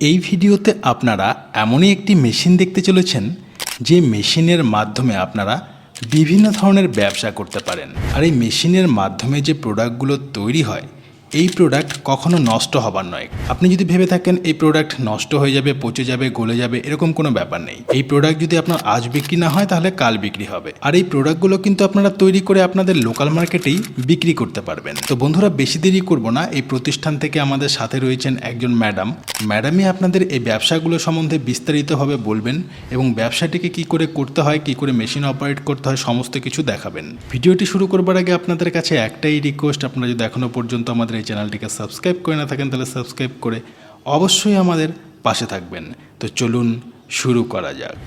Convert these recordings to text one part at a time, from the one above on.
এই ভিডিওতে আপনারা এমনই একটি মেশিন দেখতে চলেছেন যে মেশিনের মাধ্যমে আপনারা বিভিন্ন ধরনের ব্যবসা করতে পারেন। আর এই মেশিনের মাধ্যমে যে প্রোডাক্টগুলো তৈরি হয় এই প্রোডাক্ট কখনো নষ্ট হবার নয়। আপনি যদি ভেবে থাকেন এই প্রোডাক্ট নষ্ট হয়ে যাবে, পচে যাবে, গলে যাবে, এরকম কোনো ব্যাপার নেই। এই প্রোডাক্ট যদি আপনার আজ বিক্রি না হয় তাহলে কাল বিক্রি হবে। আর এই প্রোডাক্টগুলো কিন্তু আপনারা তৈরি করে আপনাদের লোকাল মার্কেটেই বিক্রি করতে পারবেন। তো বন্ধুরা, বেশি দেরি করব না। এই প্রতিষ্ঠান থেকে আমাদের সাথে রয়েছেন একজন ম্যাডামই আপনাদের এই ব্যবসাগুলো সম্বন্ধে বিস্তারিতভাবে বলবেন এবং ব্যবসাটিকে কি করে করতে হয়, কি করে মেশিন অপারেট করতে হয়, সমস্ত কিছু দেখাবেন। ভিডিওটি শুরু করবার আগে আপনাদের কাছে একটাই রিকোয়েস্ট, আপনারা যদি এখনো পর্যন্ত আমাদের এই চ্যানেলটিকে সাবস্ক্রাইব করে না থাকেন তাহলে সাবস্ক্রাইব করে অবশ্যই আমাদের পাশে থাকবেন। তো চলুন শুরু করা যাক।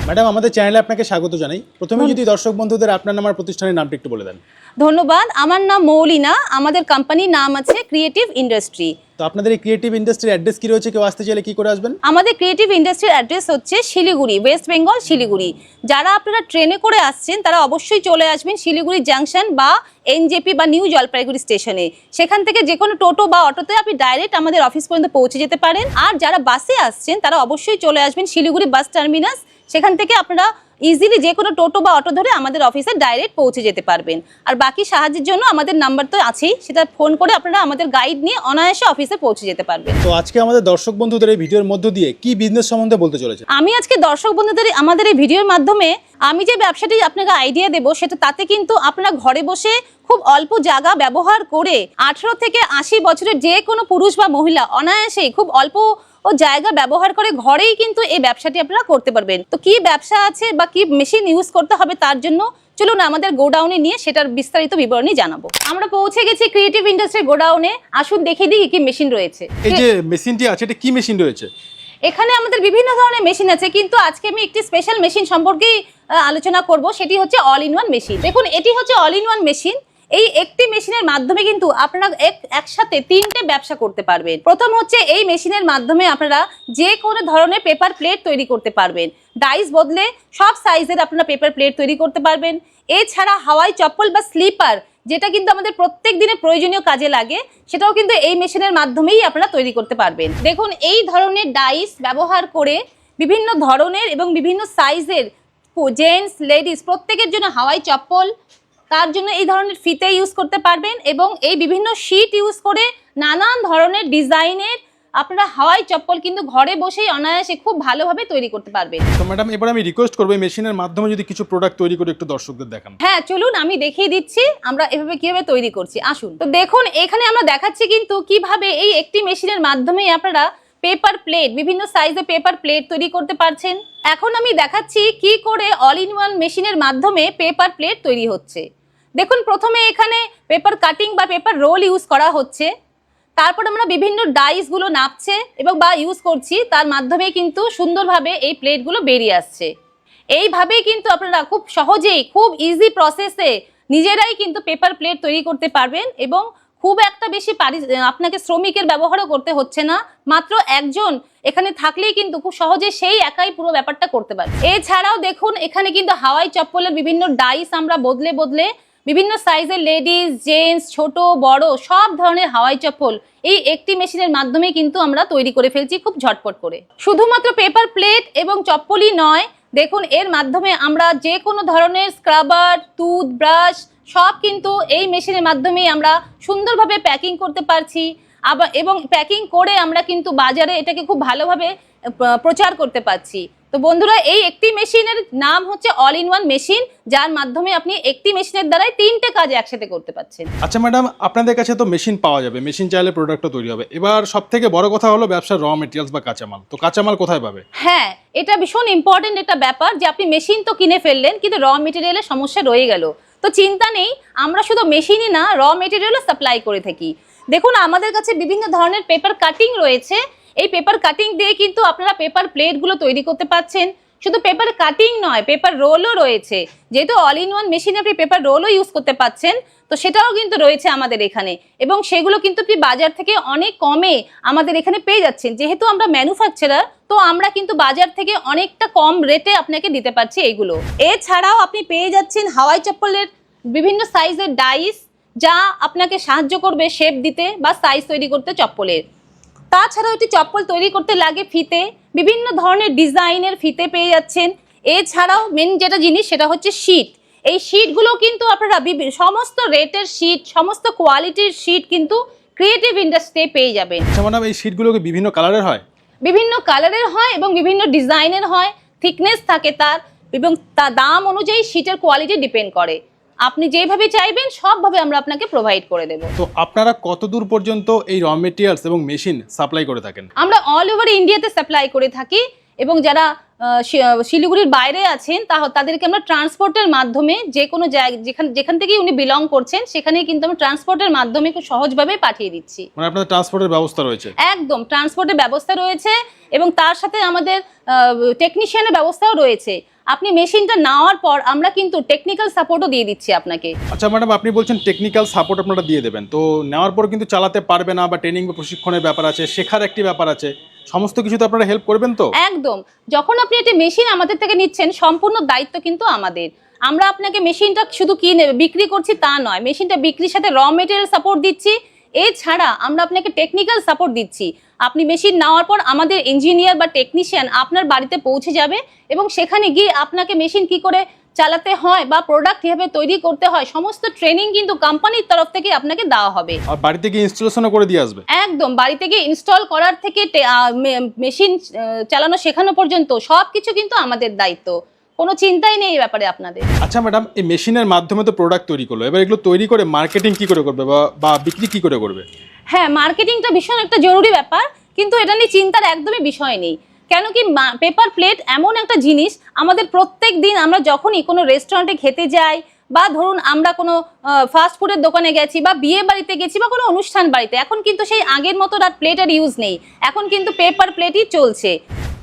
ম্যাডাম, আমাদের চ্যানেলে আপনাকে স্বাগত জানাই। প্রথমে যদি দর্শক বন্ধুদের আপনার নাম আর প্রতিষ্ঠানের নামটি একটু বলে দেন। ধন্যবাদ। আমার নাম মৌলিনা, আমাদের কোম্পানির নাম আছে ক্রিয়েটিভ ইন্ডাস্ট্রি। তো আপনাদের এই ক্রিয়েটিভ ইন্ডাস্ট্রির অ্যাড্রেস কি রয়েছে, কেউ আসতে চাইলে কি করে আসবেন? আমাদের ক্রিয়েটিভ ইন্ডাস্ট্রির অ্যাড্রেস হচ্ছে শিলিগুড়ি, ওয়েস্ট বেঙ্গল শিলিগুড়ি। যারা আপনারা ট্রেনে করে আসছেন তারা অবশ্যই চলে আসবেন শিলিগুড়ি জাংশন বা এনজেপি বা নিউ জলপাইগুড়ি স্টেশনে। সেখান থেকে যে কোনো টোটো বা অটোতে আপনি ডাইরেক্ট আমাদের অফিস পর্যন্ত পৌঁছে যেতে পারেন। আর যারা বাসে আসছেন তারা অবশ্যই চলে আসবেন শিলিগুড়ি বাস টার্মিনাস। সেখান থেকে আপনারা ইজিলি যে কোনো টোটো বা অটো ধরে আমাদের অফিসে ডাইরেক্ট পৌঁছে যেতে পারবেন। আর বাকি সাহায্যের জন্য আমাদের নাম্বার তো আছেই, সেটা ফোন করে আপনারা আমাদের গাইড নিয়ে অনায়াসে অফিসে পৌঁছে যেতে পারবেন। তো আজকে আমাদের দর্শক বন্ধুদের এই ভিডিওর মধ্য দিয়ে কি বিজনেস সম্বন্ধে বলতে চলেছে? আমি আজকে দর্শক বন্ধুদের আমাদের এই ভিডিওর মাধ্যমে আমি যে ব্যবসাটি আপনাকে আইডিয়া দেবো সেটা তাতে কিন্তু আপনারা ঘরে বসে খুব অল্প জায়গা ব্যবহার করে 18 থেকে 80 বছরের যে কোনো পুরুষ বা মহিলা অনায়াসেই খুব অল্প জায়গা ব্যবহার করে ঘরেই কিন্তু এই ব্যবসাটি আপনারা করতে পারবেন। তো কি ব্যবসা আছে বা কি মেশিন ইউজ করতে হবে তার জন্য চলুন আমাদের গোডাউনে নিয়ে সেটার বিস্তারিত বিবরণী জানাবো। আমরা পৌঁছে গেছি ক্রিয়েটিভ ইন্ডাস্ট্রির গোডাউনে। আসুন দেখিয়ে দিই কি মেশিন রয়েছে। এই যে মেশিনটি আছে, এটা কি মেশিন রয়েছে? এখানে আমাদের বিভিন্ন ধরনের মেশিন আছে, কিন্তু আজকে আমি একটি স্পেশাল মেশিন সম্পর্কেই আলোচনা করব, সেটি হচ্ছে অল ইন ওয়ান মেশিন। দেখুন, এটি হচ্ছে অল ইন ওয়ান মেশিন। এই একটি মেশিনের মাধ্যমে কিন্তু আপনারা একসাথে 3টে ব্যবসা করতে পারবেন। প্রথম হচ্ছে এই মেশিনের মাধ্যমে আপনারা যে কোনো ধরনের পেপার প্লেট তৈরি করতে পারবেন। ডাইস বদলে সব সাইজের আপনারা পেপার প্লেট তৈরি করতে পারবেন। এছাড়া হাওয়াই চপ্পল বা স্লিপার, যেটা কিন্তু আমাদের প্রত্যেক দিনের প্রয়োজনীয় কাজে লাগে, সেটাও কিন্তু এই মেশিনের মাধ্যমেই আপনারা তৈরি করতে পারবেন। দেখুন, এই ধরনের ডাইস ব্যবহার করে বিভিন্ন ধরনের এবং বিভিন্ন সাইজের জেন্টস লেডিস প্রত্যেকের জন্য হাওয়াই চপ্পল, তার জন্য এই ধরনের ফিতে ইউজ করতে পারবেন এবং এই বিভিন্ন শীট ইউজ করে নানান ধরনের ডিজাইনের আপনারা হাওয়াই চপ্পল কিন্তু ঘরে বসেই অনায়াসে খুব ভালোভাবে তৈরি করতে পারবেন। তো ম্যাডাম, এবার আমি রিকোয়েস্ট করব এই মেশিনের মাধ্যমে যদি কিছু প্রোডাক্ট তৈরি করে একটু দর্শকদের দেখান। হ্যাঁ, চলুন আমি দেখিয়ে দিচ্ছি আমরা এভাবে কিভাবে তৈরি করছি। আসুন। তো দেখুন, এখানে আমরা দেখাচ্ছি কিন্তু কিভাবে এই একটি মেশিনের মাধ্যমে আপনারা পেপার প্লেট, বিভিন্ন সাইজের পেপার প্লেট তৈরি করতে পারছেন। এখন আমি দেখাচ্ছি কি করে অল ইন ওয়ান মেশিনের মাধ্যমে পেপার প্লেট তৈরি হচ্ছে। দেখুন, প্রথমে এখানে পেপার কাটিং বা পেপার রোল ইউজ করা হচ্ছে। তারপর আমরা বিভিন্ন ডাইসগুলো নাপছে এবং বা ইউজ করছি, তার মাধ্যমে কিন্তু সুন্দরভাবে এই প্লেটগুলো বেরিয়ে আসছে। এইভাবেই কিন্তু আপনারা খুব সহজেই, খুব ইজি প্রসেসে নিজেরাই কিন্তু পেপার প্লেট তৈরি করতে পারবেন এবং খুব একটা বেশি আপনাকে শ্রমিকের ব্যবহারও করতে হচ্ছে না। মাত্র একজন এখানে থাকলেই কিন্তু খুব সহজে সেই একাই পুরো ব্যাপারটা করতে পারে। এছাড়াও দেখুন, এখানে কিন্তু হাওয়াই চপ্পলের বিভিন্ন ডাইস আমরা বদলে বদলে বিভিন্ন সাইজের লেডিস, জেন্টস, ছোট বড় সব ধরনের হাওয়াই চপ্পল এই একটি মেশিনের মাধ্যমে কিন্তু আমরা তৈরি করে ফেলছি খুব ঝটপট করে। শুধুমাত্র পেপার প্লেট এবং চপ্পলই নয়, দেখুন এর মাধ্যমে আমরা যে কোনো ধরনের স্ক্রাবার, টুথব্রাশ সব কিন্তু এই মেশিনের মাধ্যমেই আমরা সুন্দরভাবে প্যাকিং করতে পারছি। আবার এবং প্যাকিং করে আমরা কিন্তু বাজারে এটাকে খুব ভালোভাবে প্রচার করতে পারছি। তো বন্ধুরা, এই একটি মেশিনের নাম হচ্ছে অল ইন ওয়ান মেশিন, যার মাধ্যমে আপনি একটি মেশিনের দ্বারাই 3টে কাজ একসাথে করতে পারছেন। আচ্ছা ম্যাডাম, আপনাদের কাছে তো মেশিন পাওয়া যাবে, মেশিন চাইলে প্রোডাক্টও তৈরি হবে। এবার সব থেকে বড় কথা হলো ব্যবসার র মেটেরিয়ালস বা কাঁচামাল। তো কাঁচামাল কোথায় পাবে? হ্যাঁ, এটা ভীষণ ইম্পর্টেন্ট একটা ব্যাপার যে আপনি মেশিন তো কিনে ফেললেন কিন্তু র মেটেরিয়ালের সমস্যা রয়ে গেল। তো চিন্তা নেই, আমরা শুধু মেশিনই না র মেটেরিয়ালও সাপ্লাই করে থাকি। দেখুন, আমাদের কাছে বিভিন্ন ধরনের পেপার কাটিং রয়েছে। এই পেপার কাটিং দিয়ে কিন্তু আপনারা পেপার প্লেটগুলো তৈরি করতে পারছেন। শুধু পেপার কাটিং নয়, পেপার রোলও রয়েছে। যেহেতু অল ইন ওয়ান মেশিনে আপনি পেপার রোলও ইউজ করতে পারছেন, তো সেটাও কিন্তু রয়েছে আমাদের এখানে এবং সেগুলো কিন্তু আপনি বাজার থেকে অনেক কমে আমাদের এখানে পেয়ে যাচ্ছেন। যেহেতু আমরা ম্যানুফ্যাকচারার, তো আমরা কিন্তু বাজার থেকে অনেকটা কম রেটে আপনাকে দিতে পারছি এইগুলো। এছাড়াও আপনি পেয়ে যাচ্ছেন হাওয়াই চপ্পলের বিভিন্ন সাইজের ডাইস, যা আপনাকে সাহায্য করবে শেপ দিতে বা সাইজ তৈরি করতে চপ্পলের। তাছাড়াও একটি চপ্পল তৈরি করতে লাগে ফিতে, বিভিন্ন ধরনের ডিজাইনের ফিতে পেয়ে যাচ্ছেন। এছাড়াও মেন যেটা জিনিস সেটা হচ্ছে শীট। এই শীটগুলো কিন্তু আপনারা সমস্ত রেটের শীট, সমস্ত কোয়ালিটির শীট কিন্তু ক্রিয়েটিভ ইন্ডাস্ট্রি পেয়ে যাবেন। আচ্ছা ম্যাডাম, এই শীটগুলোকে বিভিন্ন কালারের হয়? বিভিন্ন কালারের হয় এবং বিভিন্ন ডিজাইনের হয়, থিকনেস থাকে তার, এবং তার দাম অনুযায়ী শীটের কোয়ালিটি ডিপেন্ড করে। আপনি যেভাবে চাইবেন সবভাবে আমরা আপনাকে প্রোভাইড করে দেব। তো আপনারা কতদূর পর্যন্ত এই র মেটেরিয়ালস এবং মেশিন সাপ্লাই করে থাকেন? আমরা অল ওভার ইন্ডিয়াতে সাপ্লাই করে থাকি, এবং যারা শিলিগুড়ির বাইরে আছেন তাদেরকে আমরা ট্রান্সপোর্টের মাধ্যমে যে কোনো যেখান থেকেই উনি বিলং করছেন সেখানেই কিন্তু আমরা ট্রান্সপোর্টের মাধ্যমে খুব সহজভাবে পাঠিয়ে দিচ্ছি। মানে আপনাদের ট্রান্সপোর্টের ব্যবস্থা রয়েছে? একদম, ট্রান্সপোর্টের ব্যবস্থা রয়েছে এবং তার সাথে আমাদের টেকনিশিয়ানের ব্যবস্থাও রয়েছে। আপনি মেশিনটা নেওয়ার পর আমরা কিন্তু টেকনিক্যাল সাপোর্টও দিয়ে দিচ্ছি আপনাকে। আচ্ছা ম্যাডাম, আপনি বলছেন টেকনিক্যাল সাপোর্ট আপনারা দিয়ে দেবেন, তো নেওয়ার পর কিন্তু চালাতে পারবে না বা ট্রেনিং বা প্রশিক্ষণের ব্যাপার আছে, শেখার একটি ব্যাপার আছে, সমস্ত কিছুতে আপনারা হেল্প করবেন তো? একদম, যখন আপনি একটি মেশিন আমাদের থেকে নিচ্ছেন সম্পূর্ণ দায়িত্ব কিন্তু আমাদের। আমরা আপনাকে মেশিনটা শুধু বিক্রি করছি তা নয়, মেশিনটা বিক্রির সাথে র মেটেরিয়াল সাপোর্ট দিচ্ছি। এছাড়া আমরা আপনাকে টেকনিক্যাল সাপোর্ট দিচ্ছি। আপনি মেশিন নেওয়ার পর আমাদের ইঞ্জিনিয়ার বা টেকনিশিয়ান আপনার বাড়িতে পৌঁছে যাবে এবং সেখানে গিয়ে আপনাকে মেশিন কি করে চালাতে হয় বা প্রোডাক্ট কিভাবে তৈরি করতে হয় সমস্ত ট্রেনিং কিন্তু কোম্পানির তরফ থেকে আপনাকে দেওয়া হবে। আর বাড়িতে গিয়ে ইনস্টলেশনও করে দিয়ে আসবে? একদম, বাড়িতে গিয়ে ইনস্টল করার থেকে মেশিন চালানো শেখানো পর্যন্ত সবকিছু কিন্তু আমাদের দায়িত্ব, কোনো চিন্তাই নেই এই ব্যাপারে আপনাদের। আচ্ছা ম্যাডাম, এই মেশিনের মাধ্যমে তো প্রোডাক্ট তৈরি করলো, এবার এগুলো তৈরি করে মার্কেটিং কি করে করবে বা বিক্রি কি করে করবে? হ্যাঁ, মার্কেটিংটা ভীষণ একটা জরুরি ব্যাপার, কিন্তু এটা নিয়ে চিন্তার একদমই বিষয় নেই। কেন কি পেপার প্লেট এমন একটা জিনিস, আমাদের প্রত্যেক দিন আমরা যখনই কোনো রেস্টুরেন্টে খেতে যাই বা ধরুন আমরা কোনো ফাস্ট ফুডের দোকানে গেছি বা বিয়ে বাড়িতে গেছি বা কোনো অনুষ্ঠান বাড়িতে, এখন কিন্তু সেই আগের মতো আর প্লেটের ইউজ নেই, এখন কিন্তু পেপার প্লেটই চলছে।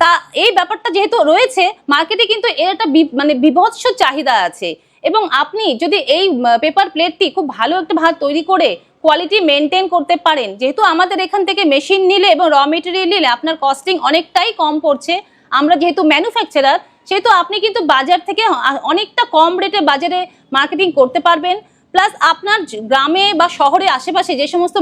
তা এই ব্যাপারটা যেহেতু রয়েছে মার্কেটে, কিন্তু এর একটা মানে বিভৎস চাহিদা আছে। এবং আপনি যদি এই পেপার প্লেটটি খুব ভালো একটা ভাত তৈরি করে কোয়ালিটি মেনটেন করতে পারেন, যেহেতু আমাদের এখান থেকে মেশিন নিলে এবং র মেটেরিয়াল নিলে আপনার কস্টিং অনেকটাই কম পড়ছে, আমরা যেহেতু ম্যানুফ্যাকচারার সেহেতু আপনি কিন্তু বাজার থেকে অনেকটা কম রেটে বাজারে মার্কেটিং করতে পারবেন। প্লাস আপনার গ্রামে বা শহরে আশেপাশে যে সমস্ত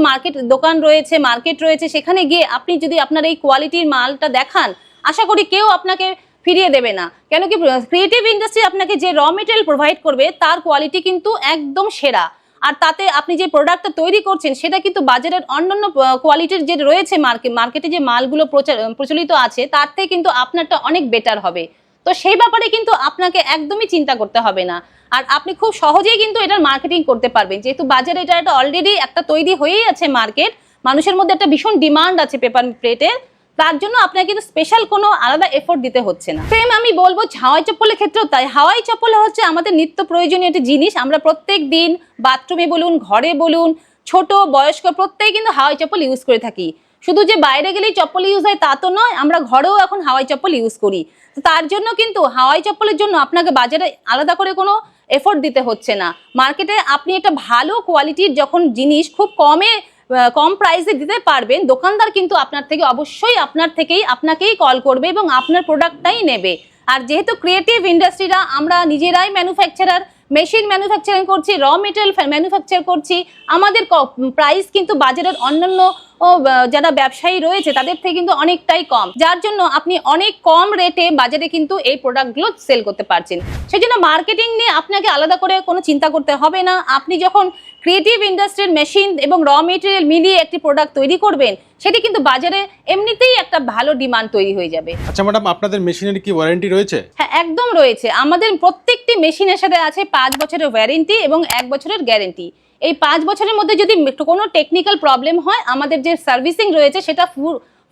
দোকান রয়েছে, মার্কেট রয়েছে, সেখানে গিয়ে আপনি যদি আপনার এই কোয়ালিটির মালটা দেখান, আশা করি কেউ আপনাকে ফিরিয়ে দেবে না। কেন কি ক্রিয়েটিভ ইন্ডাস্ট্রি আপনাকে যে র মেটেরিয়াল প্রোভাইড করবে তার কোয়ালিটি কিন্তু একদম সেরা, আর তাতে আপনি যে প্রোডাক্টটা তৈরি করছেন সেটা কিন্তু বাজারের অন্যান্য কোয়ালিটির যে রয়েছে মার্কেটে যে মালগুলো প্রচলিত আছে তার থেকে কিন্তু আপনারটা অনেক বেটার হবে। তো সেই ব্যাপারে কিন্তু আপনাকে একদমই চিন্তা করতে হবে না, আর আপনি খুব সহজেই কিন্তু এটার মার্কেটিং করতে পারবেন, যেহেতু বাজারে এটা অলরেডি একটা তৈরি হয়েই আছে মার্কেট, মানুষের মধ্যে একটা ভীষণ ডিমান্ড আছে পেপার প্লেটের, তার জন্য আপনাকে কিন্তু স্পেশাল কোনো আলাদা এফোর্ট দিতে হচ্ছে না। সেম আমি বলবো হাওয়াই চপ্পলের ক্ষেত্রেও তাই। হাওয়াই চপ্পল হচ্ছে আমাদের নিত্য প্রয়োজনীয় একটি জিনিস, আমরা প্রত্যেক দিন বাথরুমে বলুন, ঘরে বলুন, ছোট বয়স্ক প্রত্যেকে কিন্তু হাওয়াই চপ্পল ইউজ করে থাকি। শুধু যে বাইরে গেলেই চপ্পল ইউজ হয় তা তো নয়, আমরা ঘরেও এখন হাওয়াই চপ্পল ইউজ করি। তো তার জন্য কিন্তু হাওয়াই চপ্পলের জন্য আপনাকে বাজারে আলাদা করে কোনো এফোর্ট দিতে হচ্ছে না। মার্কেটে আপনি একটা ভালো কোয়ালিটির যখন জিনিস খুব কম প্রাইসে দিতে পারবেন, দোকানদার কিন্তু আপনার থেকে অবশ্যই আপনাকেই কল করবে এবং আপনার প্রোডাক্টটাই নেবে। আর যেহেতু ক্রিয়েটিভ ইন্ডাস্ট্রিরা আমরা নিজেরাই ম্যানুফ্যাকচারার, মেশিন ম্যানুফ্যাকচারিং করছি, র মেটেরিয়াল ম্যানুফ্যাকচার করছি, আমাদের প্রাইস কিন্তু বাজারের অন্যান্য যারা ব্যবসায়ী রয়েছে তাদের থেকে কিন্তু অনেকটাই কম, যার জন্য আপনি অনেক কম রেটে বাজারে কিন্তু এই প্রোডাক্টগুলো সেল করতে পারছেন। সেই জন্য মার্কেটিং নিয়ে আপনাকে আলাদা করে কোনো চিন্তা করতে হবে না। আপনি যখন ক্রিয়েটিভ ইন্ডাস্ট্রির মেশিন এবং র মেটেরিয়াল মিলিয়ে একটি প্রোডাক্ট তৈরি করবেন, সেটি কিন্তু বাজারে এমনিতেই একটা ভালো ডিমান্ড তৈরি হয়ে যাবে। আচ্ছা ম্যাডাম, আপনাদের মেশিনের কি ওয়ারেন্টি রয়েছে? হ্যাঁ, একদম রয়েছে। আমাদের প্রত্যেকটি মেশিনের সাথে আছে 5 বছরের ওয়ারেন্টি এবং 1 বছরের গ্যারেন্টি। এই 5 বছরের মধ্যে যদি কোনো টেকনিক্যাল প্রবলেম হয়, আমাদের যে সার্ভিসিং রয়েছে সেটা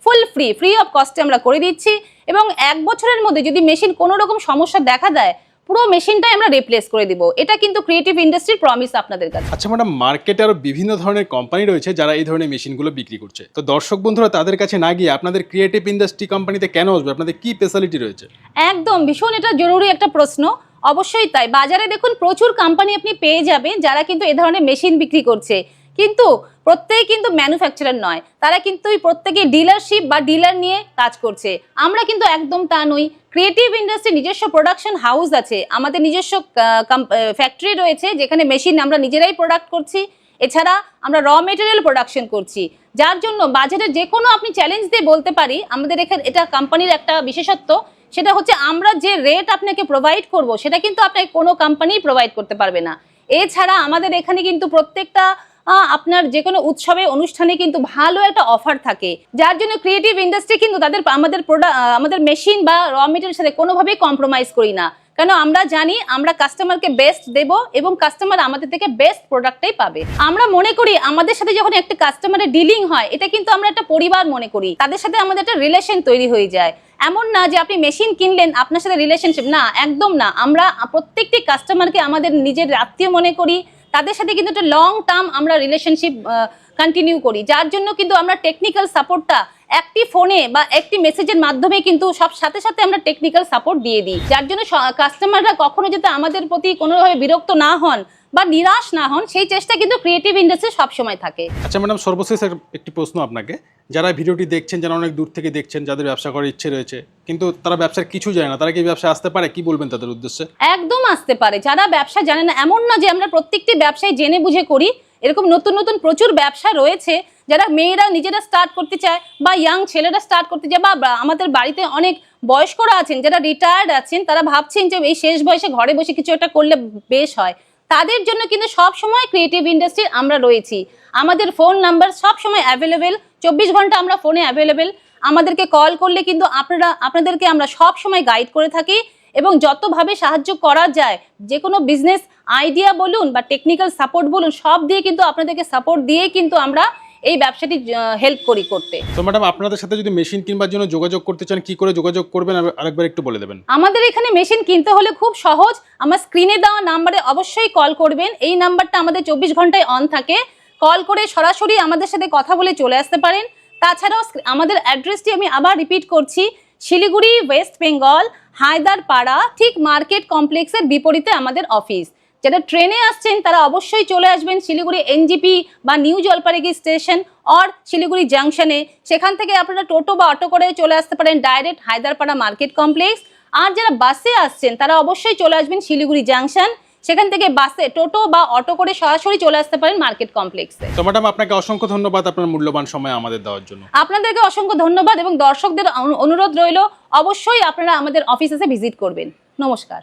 ফুল ফ্রি অফ কস্টে আমরা করে দিচ্ছি, এবং 1 বছরের মধ্যে যদি মেশিন কোনো রকম সমস্যা দেখা দেয় পুরো মেশিনটাই আমরা রিপ্লেস করে দিব। এটা কিন্তু ক্রিয়েটিভ ইন্ডাস্ট্রির প্রমিস আপনাদের কাছে। আচ্ছা ম্যাডাম, মার্কেটে আরো বিভিন্ন ধরনের কোম্পানি রয়েছে যারা এই ধরনের মেশিনগুলো বিক্রি করছে, তো দর্শক বন্ধুরা তাদের কাছে না গিয়ে আপনাদের ক্রিয়েটিভ ইন্ডাস্ট্রি কোম্পানিতে কেন আসবে? আপনাদের কি স্পেশালিটি রয়েছে? একদম, ভীষণ এটা জরুরি একটা প্রশ্ন। অবশ্যই তাই, বাজারে দেখুন প্রচুর কোম্পানি আপনি পেয়ে যাবেন যারা কিন্তু এই ধরনের মেশিন বিক্রি করছে, কিন্তু প্রত্যেকে কিন্তু ম্যানুফ্যাকচারার নয়, তারা কিন্তু প্রত্যেকে ডিলারশিপ বা ডিলার নিয়ে কাজ করছে। আমরা কিন্তু একদম তা নই। ক্রিয়েটিভ ইন্ডাস্ট্রি নিজস্ব প্রোডাকশন হাউস আছে, আমাদের নিজস্ব ফ্যাক্টরি রয়েছে যেখানে মেশিন আমরা নিজেরাই প্রোডাক্ট করছি এছাড়া আমরা র মেটেরিয়াল প্রোডাকশন করছি, যার জন্য বাজারে যে কোনো আপনি চ্যালেঞ্জ দিয়ে বলতে পারি আমাদের এখানে এটা কোম্পানির একটা বিশেষত্ব, সেটা হচ্ছে আমরা যে রেট আপনাকে প্রোভাইড করব সেটা কিন্তু আপনাকে কোনো কোম্পানি প্রোভাইড করতে পারবে না। এছাড়া আমাদের এখানে কিন্তু প্রত্যেকটা আপনার যে কোনো উৎসবে অনুষ্ঠানে কিন্তু ভালো একটা অফার থাকে, যার জন্য ক্রিয়েটিভ ইন্ডাস্ট্রি কিন্তু আমাদের মেশিন বা র মেটেরিয়ালের সাথে কোনোভাবেই কম্প্রোমাইজ করি না, কেন আমরা জানি আমরা কাস্টমারকে বেস্ট দেব এবং কাস্টমার আমাদের থেকে বেস্ট প্রোডাক্টটাই পাবে। আমরা মনে করি আমাদের সাথে যখন একটা কাস্টমারের ডিলিং হয় এটা কিন্তু আমরা একটা পরিবার মনে করি, তাদের সাথে আমাদের একটা রিলেশন তৈরি হয়ে যায়। এমন না যে আপনি মেশিন কিনলেন আপনার সাথে রিলেশনশিপ, না, একদম না। আমরা প্রত্যেকটি কাস্টমারকে আমাদের নিজের আত্মীয় মনে করি, তাদের সাথে কিন্তু একটা লং টার্ম আমরা রিলেশনশিপ কন্টিনিউ করি, যার জন্য কিন্তু আমরা টেকনিক্যাল সাপোর্টটা একটি ফোনে বা একটি মেসেজের মাধ্যমে কিন্তু সব সাথে সাথে আমরা টেকনিক্যাল সাপোর্ট দিয়ে দিই, যার জন্য কাস্টমাররা কখনো যাতে আমাদের প্রতি কোনোভাবে বিরক্ত না হন বা নিরাশ না হন সেই চেষ্টা কিন্তু ক্রিয়েটিভ ইন্ডাস্ট্রি সবসময় থাকে। আচ্ছা ম্যাডাম, সর্বশেষ একটি প্রশ্ন আপনাকে, যারা ভিডিওটি দেখছেন, যারা অনেক দূর থেকে দেখছেন, যাদের ব্যবসা করার ইচ্ছে রয়েছে কিন্তু তারা ব্যবসার কিছু জানে না, তারা কি ব্যবসা আসতে পারে? কি বলবেন তাদের উদ্দেশ্যে? একদম আসতে পারে। যারা ব্যবসা জানে না, এমন না যে আমরা প্রত্যেকটি ব্যবসায় জেনে বুঝে করি, এরকম নতুন নতুন প্রচুর ব্যবসা রয়েছে যারা মেয়েরা নিজেরা স্টার্ট করতে চায় বা ইয়াং ছেলেরা স্টার্ট করতে চায়, বা আমাদের বাড়িতে অনেক বয়স্করা আছেন যারা রিটায়ার্ড আছেন, তারা ভাবছেন যে এই শেষ বয়সে ঘরে বসে কিছু একটা করলে বেশ হয়, তাদের জন্য কিন্তু সব সময় ক্রিয়েটিভ ইন্ডাস্ট্রি আমরা রয়েছি। আমাদের ফোন নাম্বার সব সময় অ্যাভেলেবেল, 24 ঘন্টা আমরা ফোনে অ্যাভেলেবেল। আমাদেরকে কল করলে কিন্তু আপনাদেরকে আমরা সব সময় গাইড করে থাকি এবং যতভাবে সাহায্য করা যায়, যে কোনো বিজনেস আইডিয়া বলুন বা টেকনিক্যাল সাপোর্ট বলুন, সব দিয়ে কিন্তু আপনাদেরকে সাপোর্ট দিয়ে কিন্তু আমরা এই ব্যবসাটি হেল্প করি করতে। তো ম্যাডাম, আপনাদের সাথে যদি মেশিন কিনবার জন্য যোগাযোগ করতে চান, কি করে যোগাযোগ করবেন আরেকবার একটু বলে দেবেন। আমাদের এখানে মেশিন কিনতে হলে খুব সহজ, আমার স্ক্রিনে দেওয়া নাম্বারে অবশ্যই কল করবেন। এই নাম্বারটা আমাদের 24 ঘন্টায় অন থাকে, কল করে সরাসরি আমাদের সাথে কথা বলে চলে আসতে পারেন। তাছাড়াও আমাদের অ্যাড্রেসটি আমি আবার রিপিট করছি, শিলিগুড়ি, ওয়েস্ট বেঙ্গল, হায়দারপাড়া, ঠিক মার্কেট কমপ্লেক্সের বিপরীতে আমাদের অফিস। যারা ট্রেনে আসছেন তারা অবশ্যই চলে আসবেন শিলিগুড়ি এনজিপি বা নিউ জলপাইগুড়ি স্টেশন আর শিলিগুড়ি জাংশনে, সেখান থেকে আপনারা টোটো বা অটো করে চলে আসতে পারেন ডাইরেক্ট হায়দারপাড়া মার্কেট কমপ্লেক্স। আর যারা বাসে আসছেন তারা অবশ্যই চলে আসবেন শিলিগুড়ি জাংশন, সেখান থেকে বাসে, টোটো বা অটো করে সরাসরি চলে আসতে পারেন মার্কেট কমপ্লেক্সে। তো ম্যাডাম, আপনাকে অসংখ্য ধন্যবাদ আপনার মূল্যবান সময় আমাদের দেওয়ার জন্য। আপনাদেরকে অসংখ্য ধন্যবাদ এবং দর্শকদের অনুরোধ রইল অবশ্যই আপনারা আমাদের অফিসে ভিজিট করবেন। নমস্কার।